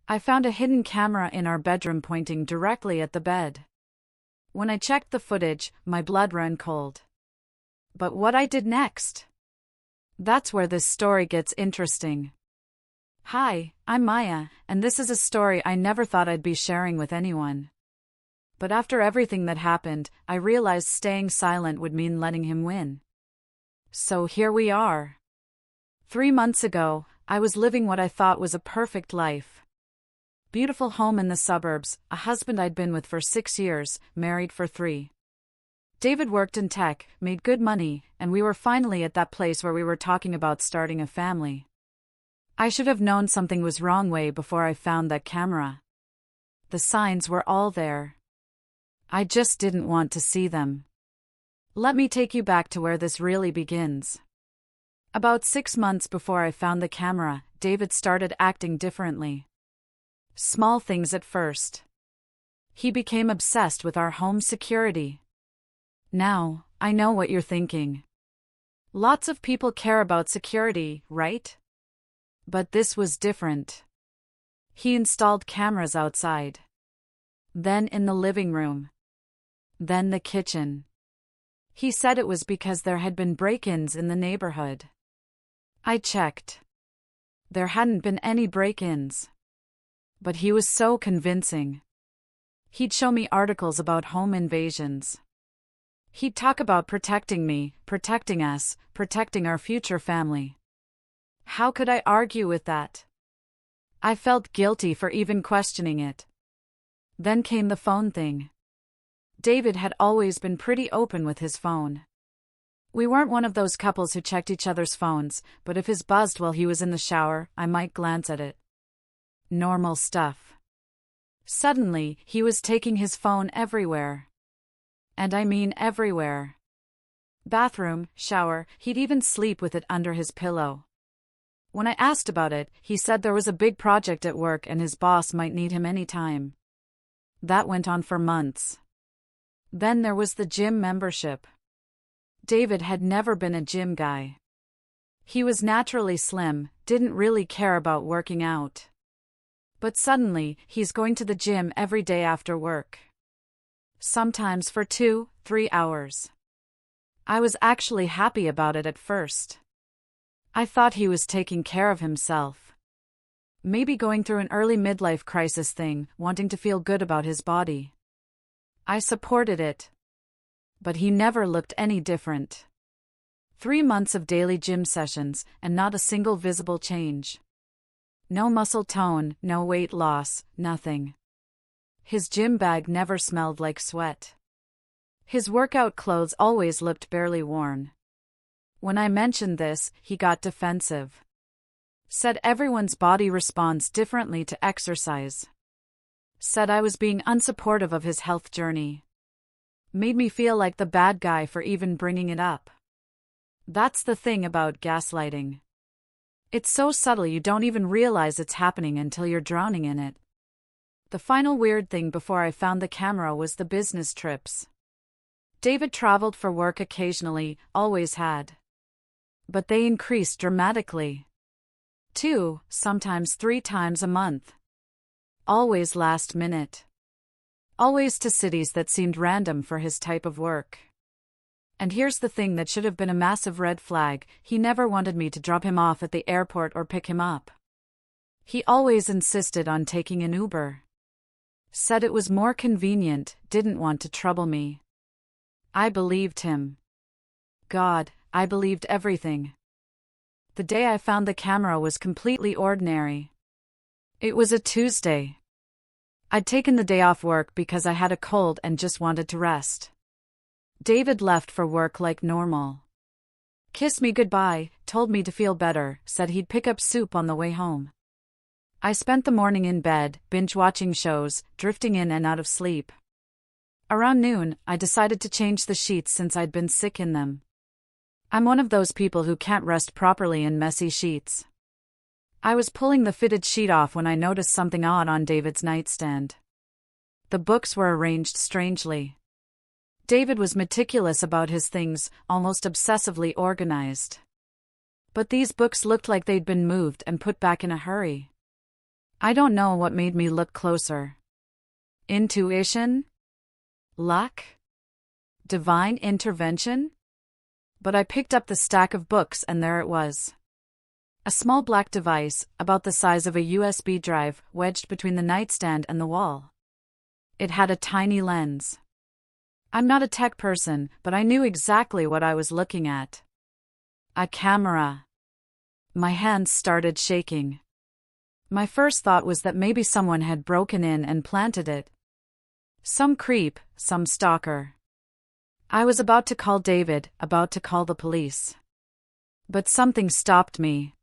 I found a hidden camera in our bedroom pointing directly at the bed. When I checked the footage, my blood ran cold. But what I did next? That's where this story gets interesting. Hi, I'm Maya, and this is a story I never thought I'd be sharing with anyone. But after everything that happened, I realized staying silent would mean letting him win. So here we are. 3 months ago, I was living what I thought was a perfect life. Beautiful home in the suburbs, a husband I'd been with for 6 years, married for 3. David worked in tech, made good money, and we were finally at that place where we were talking about starting a family. I should have known something was wrong way before I found that camera. The signs were all there. I just didn't want to see them. Let me take you back to where this really begins. About 6 months before I found the camera, David started acting differently. Small things at first. He became obsessed with our home security. Now, I know what you're thinking. Lots of people care about security, right? But this was different. He installed cameras outside. Then in the living room. Then the kitchen. He said it was because there had been break-ins in the neighborhood. I checked. There hadn't been any break-ins. But he was so convincing. He'd show me articles about home invasions. He'd talk about protecting me, protecting us, protecting our future family. How could I argue with that? I felt guilty for even questioning it. Then came the phone thing. David had always been pretty open with his phone. We weren't one of those couples who checked each other's phones, but if his buzzed while he was in the shower, I might glance at it. Normal stuff. Suddenly, he was taking his phone everywhere. And I mean everywhere. Bathroom, shower, he'd even sleep with it under his pillow. When I asked about it, he said there was a big project at work and his boss might need him any time. That went on for months. Then there was the gym membership. David had never been a gym guy. He was naturally slim, didn't really care about working out. But suddenly, he's going to the gym every day after work. Sometimes for 2-3 hours. I was actually happy about it at first. I thought he was taking care of himself. Maybe going through an early midlife crisis thing, wanting to feel good about his body. I supported it. But he never looked any different. 3 months of daily gym sessions, and not a single visible change. No muscle tone, no weight loss, nothing. His gym bag never smelled like sweat. His workout clothes always looked barely worn. When I mentioned this, he got defensive. Said everyone's body responds differently to exercise. Said I was being unsupportive of his health journey. Made me feel like the bad guy for even bringing it up. That's the thing about gaslighting. It's so subtle you don't even realize it's happening until you're drowning in it. The final weird thing before I found the camera was the business trips. David traveled for work occasionally, always had. But they increased dramatically. 2, sometimes 3 times a month. Always last minute. Always to cities that seemed random for his type of work. And here's the thing that should have been a massive red flag, he never wanted me to drop him off at the airport or pick him up. He always insisted on taking an Uber. Said it was more convenient, didn't want to trouble me. I believed him. God, I believed everything. The day I found the camera was completely ordinary. It was a Tuesday. I'd taken the day off work because I had a cold and just wanted to rest. David left for work like normal. Kissed me goodbye, told me to feel better, said he'd pick up soup on the way home. I spent the morning in bed, binge-watching shows, drifting in and out of sleep. Around noon, I decided to change the sheets since I'd been sick in them. I'm one of those people who can't rest properly in messy sheets. I was pulling the fitted sheet off when I noticed something odd on David's nightstand. The books were arranged strangely. David was meticulous about his things, almost obsessively organized. But these books looked like they'd been moved and put back in a hurry. I don't know what made me look closer. Intuition? Luck? Divine intervention? But I picked up the stack of books and there it was. A small black device, about the size of a USB drive, wedged between the nightstand and the wall. It had a tiny lens. I'm not a tech person, but I knew exactly what I was looking at. A camera. My hands started shaking. My first thought was that maybe someone had broken in and planted it. Some creep, some stalker. I was about to call David, about to call the police. But something stopped me.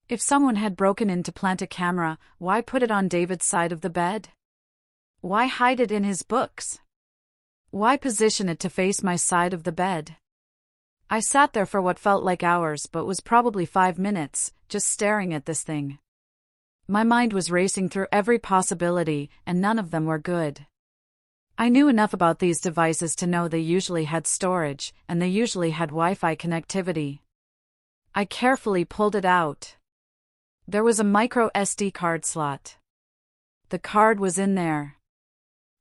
If someone had broken in to plant a camera, why put it on David's side of the bed? Why hide it in his books? Why position it to face my side of the bed? I sat there for what felt like hours but was probably 5 minutes, just staring at this thing. My mind was racing through every possibility, and none of them were good. I knew enough about these devices to know they usually had storage, and they usually had Wi-Fi connectivity. I carefully pulled it out. There was a micro SD card slot. The card was in there.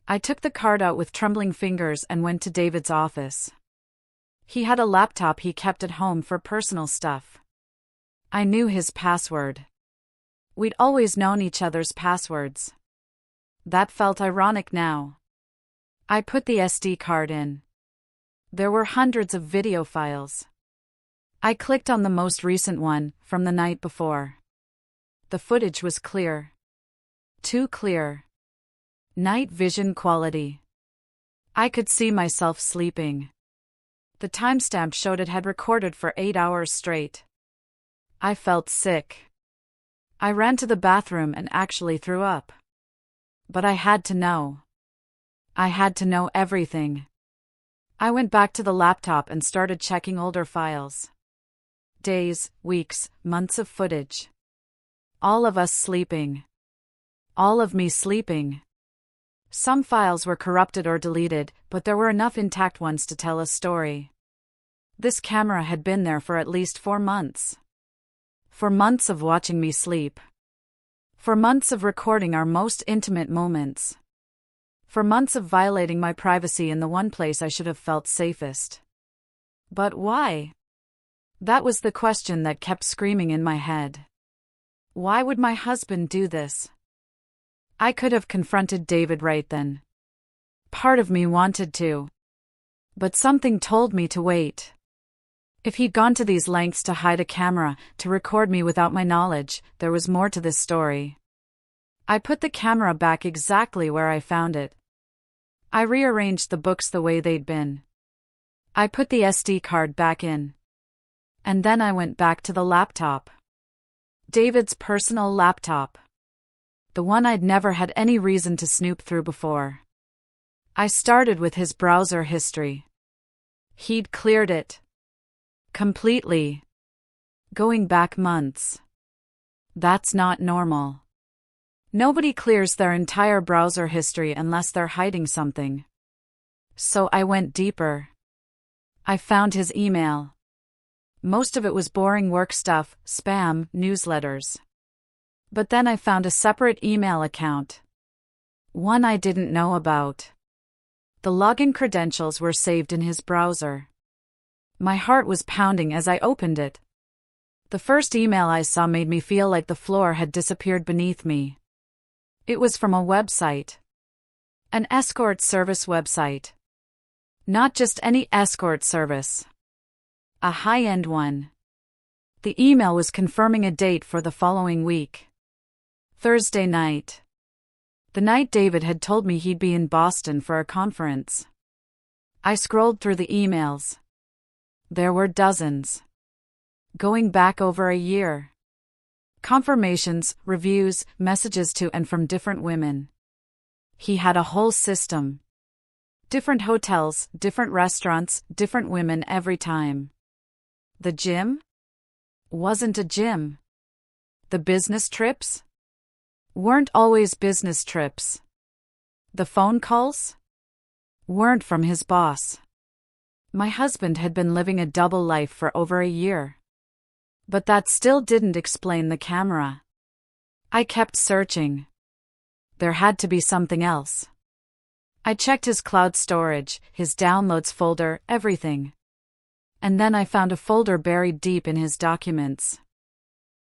I took the card out with trembling fingers and went to David's office. He had a laptop he kept at home for personal stuff. I knew his password. We'd always known each other's passwords. That felt ironic now. I put the SD card in. There were hundreds of video files. I clicked on the most recent one, from the night before. The footage was clear. Too clear. Night vision quality. I could see myself sleeping. The timestamp showed it had recorded for 8 hours straight. I felt sick. I ran to the bathroom and actually threw up. But I had to know. I had to know everything. I went back to the laptop and started checking older files. Days, weeks, months of footage. All of us sleeping. All of me sleeping. Some files were corrupted or deleted, but there were enough intact ones to tell a story. This camera had been there for at least 4 months. For months of watching me sleep. For months of recording our most intimate moments. For months of violating my privacy in the one place I should have felt safest. But why? That was the question that kept screaming in my head. Why would my husband do this? I could have confronted David right then. Part of me wanted to. But something told me to wait. If he'd gone to these lengths to hide a camera, to record me without my knowledge, there was more to this story. I put the camera back exactly where I found it. I rearranged the books the way they'd been. I put the SD card back in. And then I went back to the laptop. David's personal laptop. The one I'd never had any reason to snoop through before. I started with his browser history. He'd cleared it. Completely. Going back months. That's not normal. Nobody clears their entire browser history unless they're hiding something. So I went deeper. I found his email. Most of it was boring work stuff, spam, newsletters. But then I found a separate email account. One I didn't know about. The login credentials were saved in his browser. My heart was pounding as I opened it. The first email I saw made me feel like the floor had disappeared beneath me. It was from a website. An escort service website. Not just any escort service. A high-end one. The email was confirming a date for the following week. Thursday night. The night David had told me he'd be in Boston for a conference. I scrolled through the emails. There were dozens. Going back over a year. Confirmations, reviews, messages to and from different women. He had a whole system. Different hotels, different restaurants, different women every time. The gym? Wasn't a gym. The business trips? Weren't always business trips. The phone calls? Weren't from his boss. My husband had been living a double life for over a year. But that still didn't explain the camera. I kept searching. There had to be something else. I checked his cloud storage, his downloads folder, everything. And then I found a folder buried deep in his documents.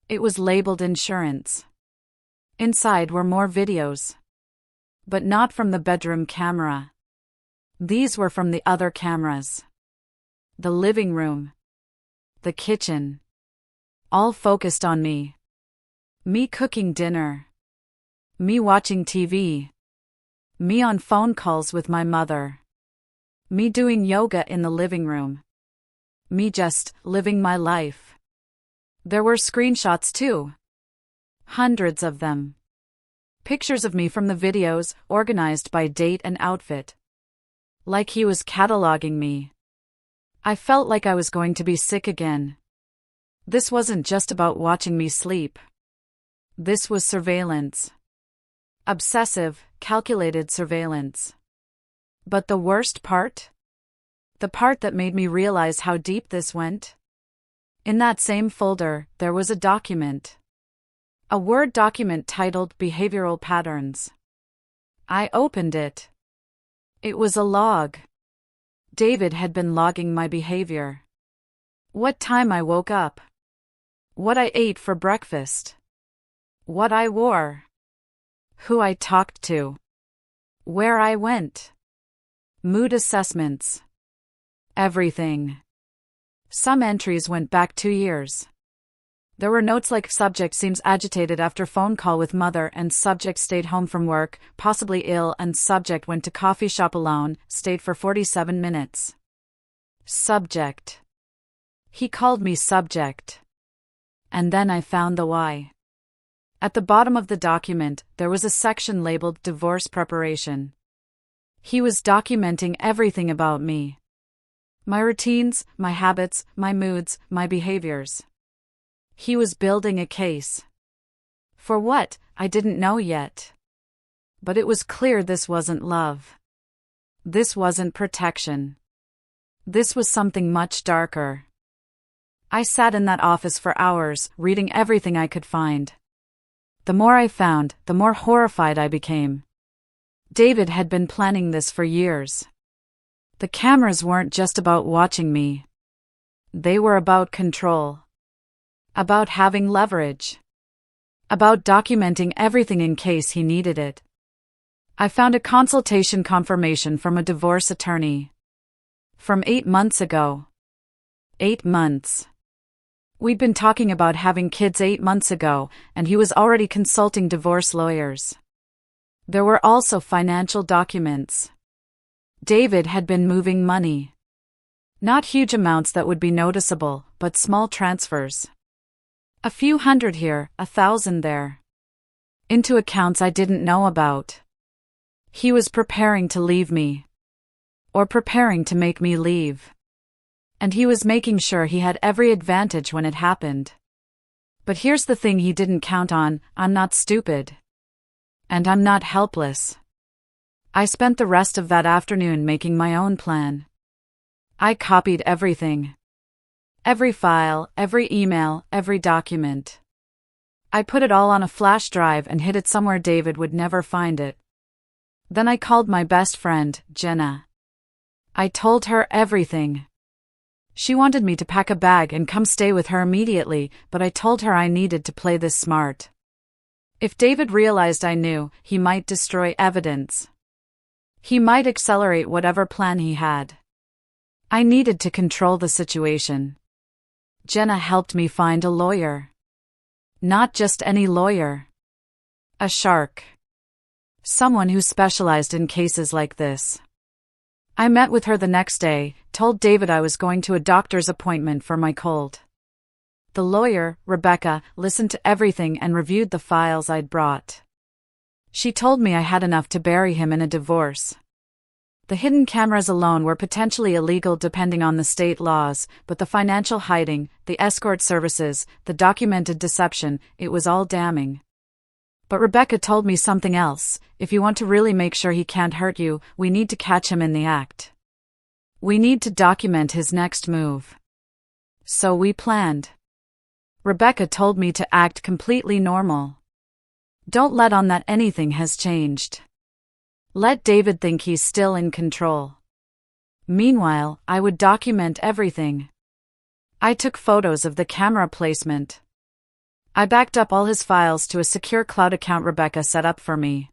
It was labeled insurance. Inside were more videos. But not from the bedroom camera. These were from the other cameras. The living room. The kitchen. All focused on me. Me cooking dinner. Me watching TV. Me on phone calls with my mother. Me doing yoga in the living room. Me just living my life. There were screenshots too. Hundreds of them. Pictures of me from the videos, organized by date and outfit. Like he was cataloging me. I felt like I was going to be sick again. This wasn't just about watching me sleep. This was surveillance. Obsessive, calculated surveillance. But the worst part? The part that made me realize how deep this went? In that same folder, there was a document. A Word document titled Behavioral Patterns. I opened it. It was a log. David had been logging my behavior. What time I woke up. What I ate for breakfast. What I wore. Who I talked to. Where I went. Mood assessments. Everything. Some entries went back 2 years. There were notes like subject seems agitated after phone call with mother and subject stayed home from work, possibly ill, and subject went to coffee shop alone, stayed for 47 minutes. Subject. He called me subject. And then I found the why. At the bottom of the document, there was a section labeled Divorce Preparation. He was documenting everything about me. My routines, my habits, my moods, my behaviors. He was building a case. For what, I didn't know yet. But it was clear this wasn't love. This wasn't protection. This was something much darker. I sat in that office for hours, reading everything I could find. The more I found, the more horrified I became. David had been planning this for years. The cameras weren't just about watching me. They were about control. About having leverage. About documenting everything in case he needed it. I found a consultation confirmation from a divorce attorney. From 8 months ago. 8 months. We'd been talking about having kids 8 months ago, and he was already consulting divorce lawyers. There were also financial documents. David had been moving money. Not huge amounts that would be noticeable, but small transfers. A few hundred here, 1,000 there. Into accounts I didn't know about. He was preparing to leave me. Or preparing to make me leave. And he was making sure he had every advantage when it happened. But here's the thing he didn't count on: I'm not stupid. And I'm not helpless. I spent the rest of that afternoon making my own plan. I copied everything. Every file, every email, every document. I put it all on a flash drive and hid it somewhere David would never find it. Then I called my best friend, Jenna. I told her everything. She wanted me to pack a bag and come stay with her immediately, but I told her I needed to play this smart. If David realized I knew, he might destroy evidence. He might accelerate whatever plan he had. I needed to control the situation. Jenna helped me find a lawyer. Not just any lawyer. A shark. Someone who specialized in cases like this. I met with her the next day, told David I was going to a doctor's appointment for my cold. The lawyer, Rebecca, listened to everything and reviewed the files I'd brought. She told me I had enough to bury him in a divorce. The hidden cameras alone were potentially illegal depending on the state laws, but the financial hiding, the escort services, the documented deception, it was all damning. But Rebecca told me something else: if you want to really make sure he can't hurt you, we need to catch him in the act. We need to document his next move. So we planned. Rebecca told me to act completely normal. Don't let on that anything has changed. Let David think he's still in control. Meanwhile, I would document everything. I took photos of the camera placement. I backed up all his files to a secure cloud account Rebecca set up for me.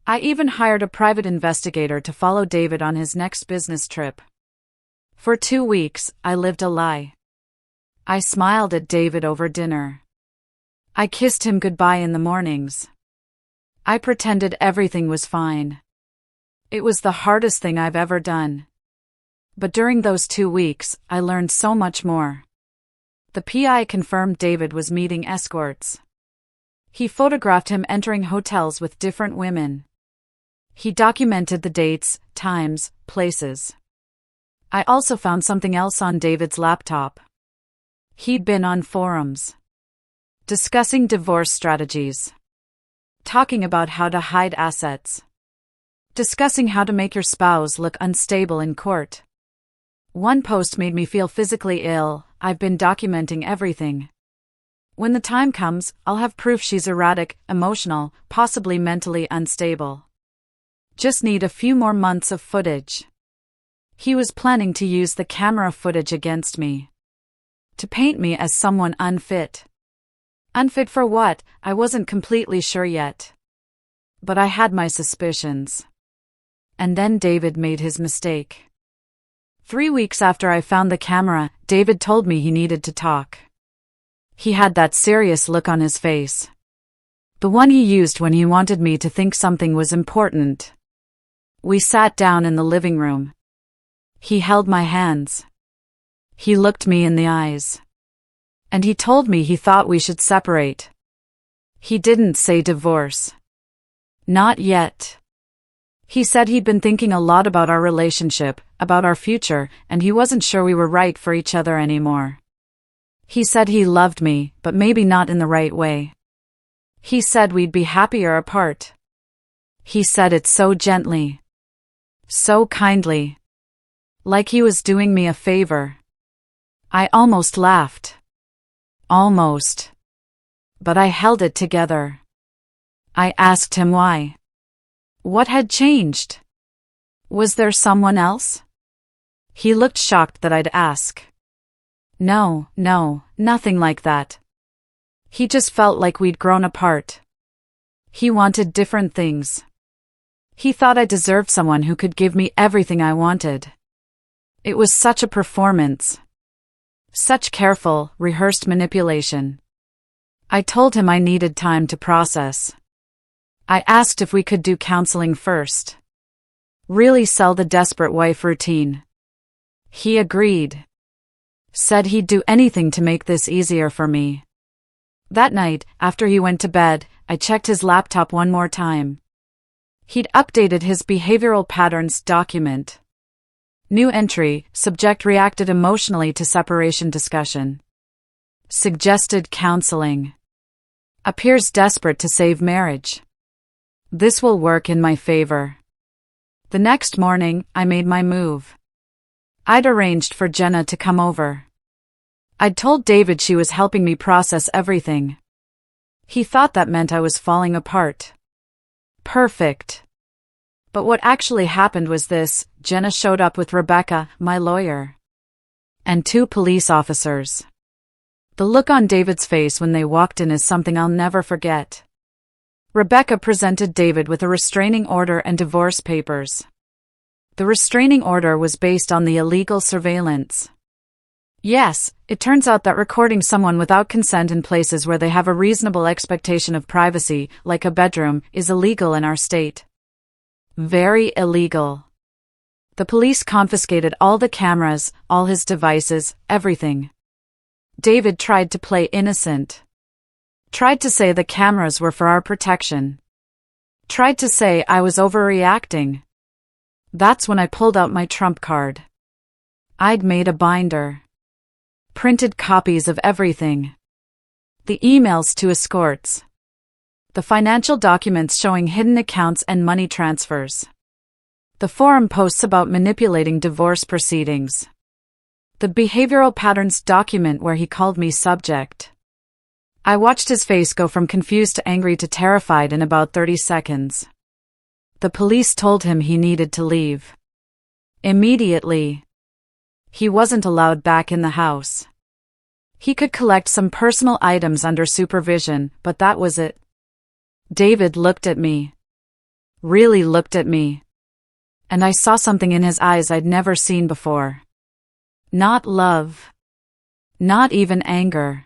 I even hired a private investigator to follow David on his next business trip. For 2 weeks, I lived a lie. I smiled at David over dinner. I kissed him goodbye in the mornings. I pretended everything was fine. It was the hardest thing I've ever done. But during those 2 weeks, I learned so much more. The PI confirmed David was meeting escorts. He photographed him entering hotels with different women. He documented the dates, times, places. I also found something else on David's laptop. He'd been on forums, discussing divorce strategies, talking about how to hide assets, discussing how to make your spouse look unstable in court. One post made me feel physically ill. I've been documenting everything. When the time comes, I'll have proof she's erratic, emotional, possibly mentally unstable. Just need a few more months of footage. He was planning to use the camera footage against me. To paint me as someone unfit. Unfit for what? I wasn't completely sure yet. But I had my suspicions. And then David made his mistake. 3 weeks after I found the camera, David told me he needed to talk. He had that serious look on his face. The one he used when he wanted me to think something was important. We sat down in the living room. He held my hands. He looked me in the eyes. And he told me he thought we should separate. He didn't say divorce. Not yet. He said he'd been thinking a lot about our relationship, about our future, and he wasn't sure we were right for each other anymore. He said he loved me, but maybe not in the right way. He said we'd be happier apart. He said it so gently. So kindly. Like he was doing me a favor. I almost laughed. Almost. But I held it together. I asked him why. What had changed? Was there someone else? He looked shocked that I'd ask. No, nothing like that. He just felt like we'd grown apart. He wanted different things. He thought I deserved someone who could give me everything I wanted. It was such a performance. Such careful, rehearsed manipulation. I told him I needed time to process. I asked if we could do counseling first. Really sell the desperate wife routine. He agreed. Said he'd do anything to make this easier for me. That night, after he went to bed, I checked his laptop one more time. He'd updated his behavioral patterns document. New entry, subject reacted emotionally to separation discussion. Suggested counseling. Appears desperate to save marriage. This will work in my favor. The next morning, I made my move. I'd arranged for Jenna to come over. I'd told David she was helping me process everything. He thought that meant I was falling apart. Perfect. But what actually happened was this: Jenna showed up with Rebecca, my lawyer, and 2 police officers. The look on David's face when they walked in is something I'll never forget. Rebecca presented David with a restraining order and divorce papers. The restraining order was based on the illegal surveillance. Yes, it turns out that recording someone without consent in places where they have a reasonable expectation of privacy, like a bedroom, is illegal in our state. Very illegal. The police confiscated all the cameras, all his devices, everything. David tried to play innocent. Tried to say the cameras were for our protection. Tried to say I was overreacting. That's when I pulled out my trump card. I'd made a binder. Printed copies of everything. The emails to escorts. The financial documents showing hidden accounts and money transfers. The forum posts about manipulating divorce proceedings. The behavioral patterns document where he called me subject. I watched his face go from confused to angry to terrified in about 30 seconds. The police told him he needed to leave. Immediately. He wasn't allowed back in the house. He could collect some personal items under supervision, but that was it. David looked at me. Really looked at me. And I saw something in his eyes I'd never seen before. Not love. Not even anger.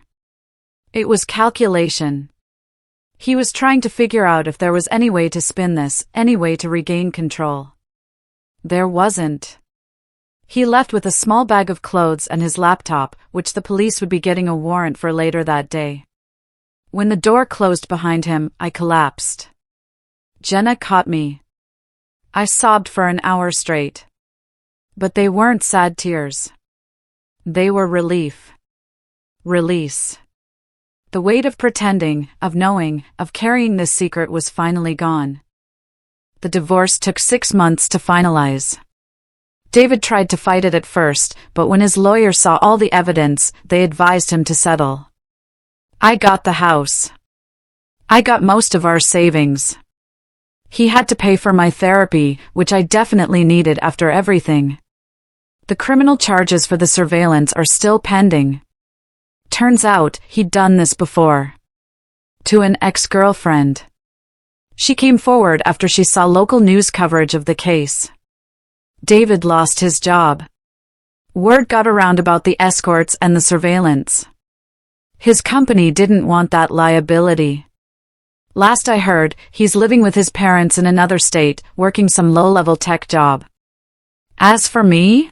It was calculation. He was trying to figure out if there was any way to spin this, any way to regain control. There wasn't. He left with a small bag of clothes and his laptop, which the police would be getting a warrant for later that day. When the door closed behind him, I collapsed. Jenna caught me. I sobbed for an hour straight. But they weren't sad tears. They were relief. Release. The weight of pretending, of knowing, of carrying this secret was finally gone. The divorce took 6 months to finalize. David tried to fight it at first, but when his lawyer saw all the evidence, they advised him to settle. I got the house. I got most of our savings. He had to pay for my therapy, which I definitely needed after everything. The criminal charges for the surveillance are still pending. Turns out, he'd done this before. To an ex-girlfriend. She came forward after she saw local news coverage of the case. David lost his job. Word got around about the escorts and the surveillance. His company didn't want that liability. Last I heard, he's living with his parents in another state, working some low-level tech job. As for me,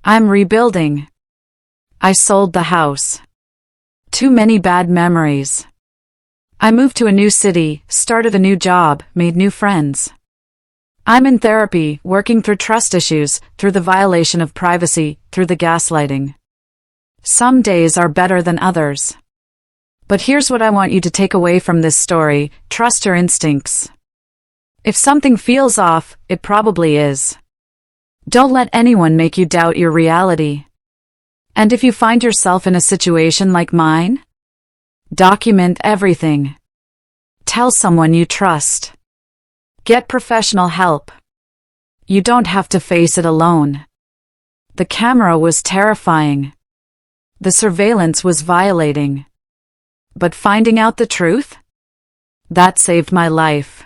I'm rebuilding. I sold the house. Too many bad memories. I moved to a new city, started a new job, made new friends. I'm in therapy, working through trust issues, through the violation of privacy, through the gaslighting. Some days are better than others. But here's what I want you to take away from this story: trust your instincts. If something feels off, it probably is. Don't let anyone make you doubt your reality. And if you find yourself in a situation like mine, document everything. Tell someone you trust. Get professional help. You don't have to face it alone. The camera was terrifying. The surveillance was violating. But finding out the truth? That saved my life.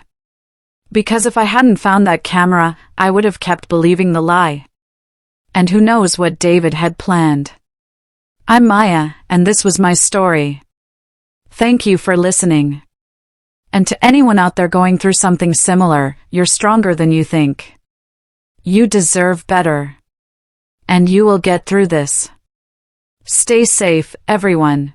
Because if I hadn't found that camera, I would have kept believing the lie. And who knows what David had planned. I'm Maya, and this was my story. Thank you for listening. And to anyone out there going through something similar, you're stronger than you think. You deserve better. And you will get through this. Stay safe, everyone.